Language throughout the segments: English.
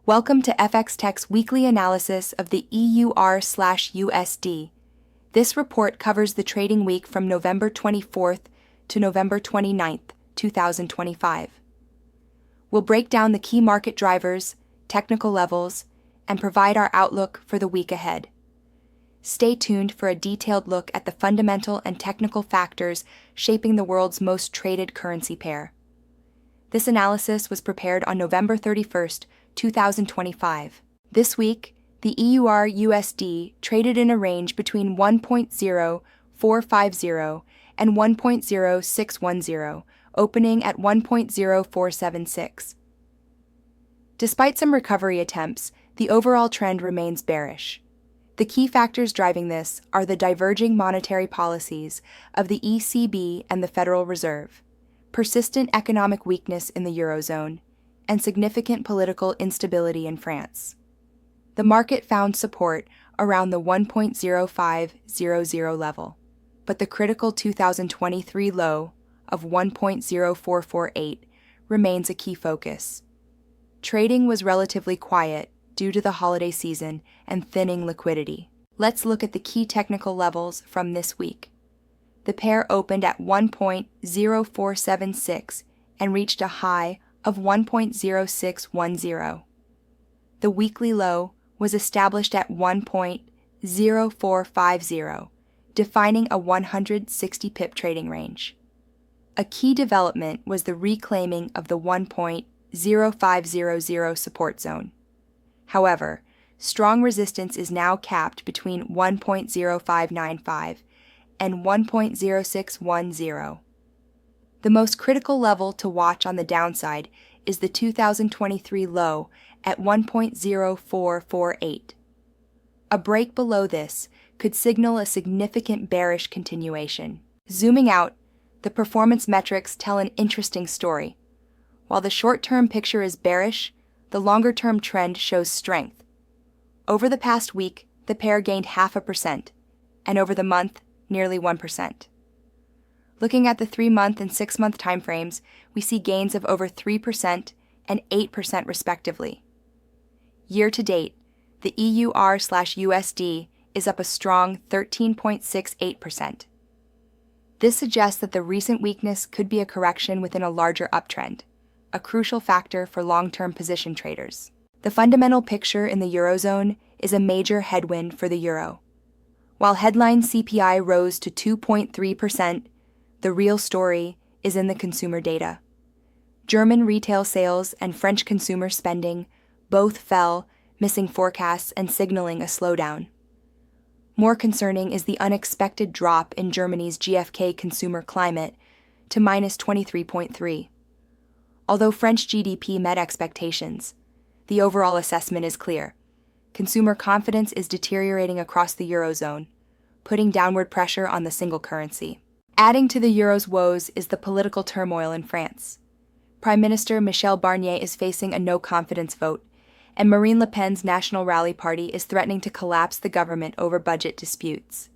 Welcome to FXTech's weekly analysis of the EUR/USD. This report covers the trading week from November 24th to November 29th, 2025. We'll break down the key market drivers, technical levels, and provide our outlook for the week ahead. Stay tuned for a detailed look at the fundamental and technical factors shaping the world's most traded currency pair. This analysis was prepared on November 31st, 2025. This week, the EUR USD traded in a range between 1.0450 and 1.0610, opening at 1.0476. Despite some recovery attempts, the overall trend remains bearish. The key factors driving this are the diverging monetary policies of the ECB and the Federal Reserve, persistent economic weakness in the Eurozone, and significant political instability in France. The market found support around the 1.0500 level, but the critical 2023 low of 1.0448 remains a key focus. Trading was relatively quiet due to the holiday season and thinning liquidity. Let's look at the key technical levels from this week. The pair opened at 1.0476 and reached a high of 1.0610. The weekly low was established at 1.0450, defining a 160 pip trading range. A key development was the reclaiming of the 1.0500 support zone. However, strong resistance is now capped between 1.0595 and 1.0610. The most critical level to watch on the downside is the 2023 low at 1.0448. A break below this could signal a significant bearish continuation. Zooming out, the performance metrics tell an interesting story. While the short-term picture is bearish, the longer-term trend shows strength. Over the past week, the pair gained 0.5%, and over the month, nearly 1%. Looking at the 3-month and 6-month timeframes, we see gains of over 3% and 8% respectively. Year to date, the EUR/USD is up a strong 13.68%. This suggests that the recent weakness could be a correction within a larger uptrend, a crucial factor for long-term position traders. The fundamental picture in the Eurozone is a major headwind for the euro. While headline CPI rose to 2.3%, the real story is in the consumer data. German retail sales and French consumer spending both fell, missing forecasts and signaling a slowdown. More concerning is the unexpected drop in Germany's GfK Consumer Climate to -23.3. Although French GDP met expectations, the overall assessment is clear. Consumer confidence is deteriorating across the Eurozone, putting downward pressure on the single currency. Adding to the euro's woes is the political turmoil in France. Prime Minister Michel Barnier is facing a no-confidence vote, and Marine Le Pen's National Rally Party is threatening to collapse the government over budget disputes.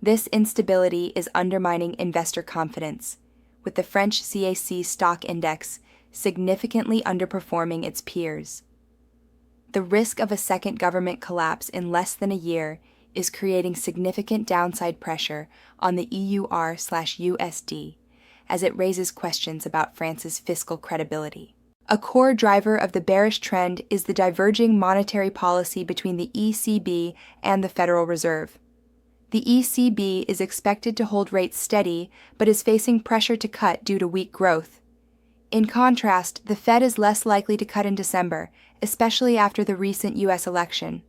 This instability is undermining investor confidence, with the French CAC stock index significantly underperforming its peers. The risk of a second government collapse in less than a year is creating significant downside pressure on the EUR/USD as it raises questions about France's fiscal credibility. A core driver of the bearish trend is the diverging monetary policy between the ECB and the Federal Reserve. The ECB is expected to hold rates steady but is facing pressure to cut due to weak growth. In contrast, the Fed is less likely to cut in December, especially after the recent U.S. election.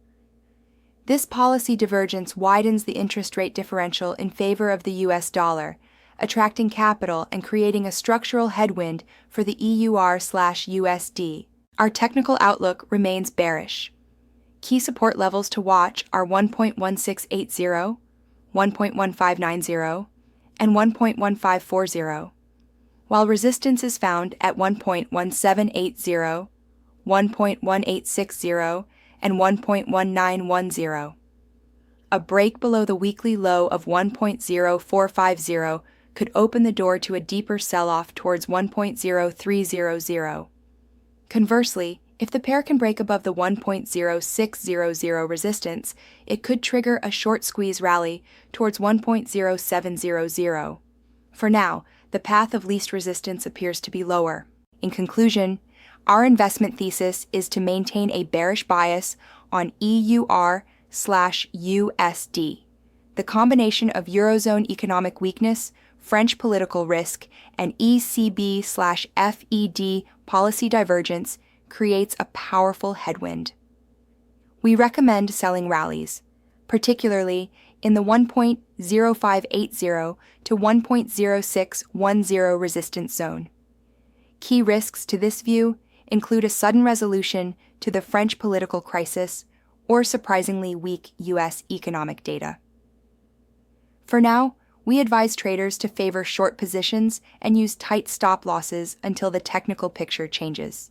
This policy divergence widens the interest rate differential in favor of the U.S. dollar, attracting capital and creating a structural headwind for the EUR/USD. Our technical outlook remains bearish. Key support levels to watch are 1.1680, 1.1590, and 1.1540, while resistance is found at 1.1780, 1.1860, and 1.1910. A break below the weekly low of 1.0450 could open the door to a deeper sell-off towards 1.0300. Conversely, If the pair can break above the 1.0600 resistance, it could trigger a short squeeze rally towards 1.0700. For now, the path of least resistance appears to be lower. In conclusion, our investment thesis is to maintain a bearish bias on EUR/USD. The combination of Eurozone economic weakness, French political risk, and ECB/FED policy divergence creates a powerful headwind. We recommend selling rallies, particularly in the 1.0580 to 1.0610 resistance zone. Key risks to this view include a sudden resolution to the French political crisis or surprisingly weak U.S. economic data. For now, we advise traders to favor short positions and use tight stop losses until the technical picture changes.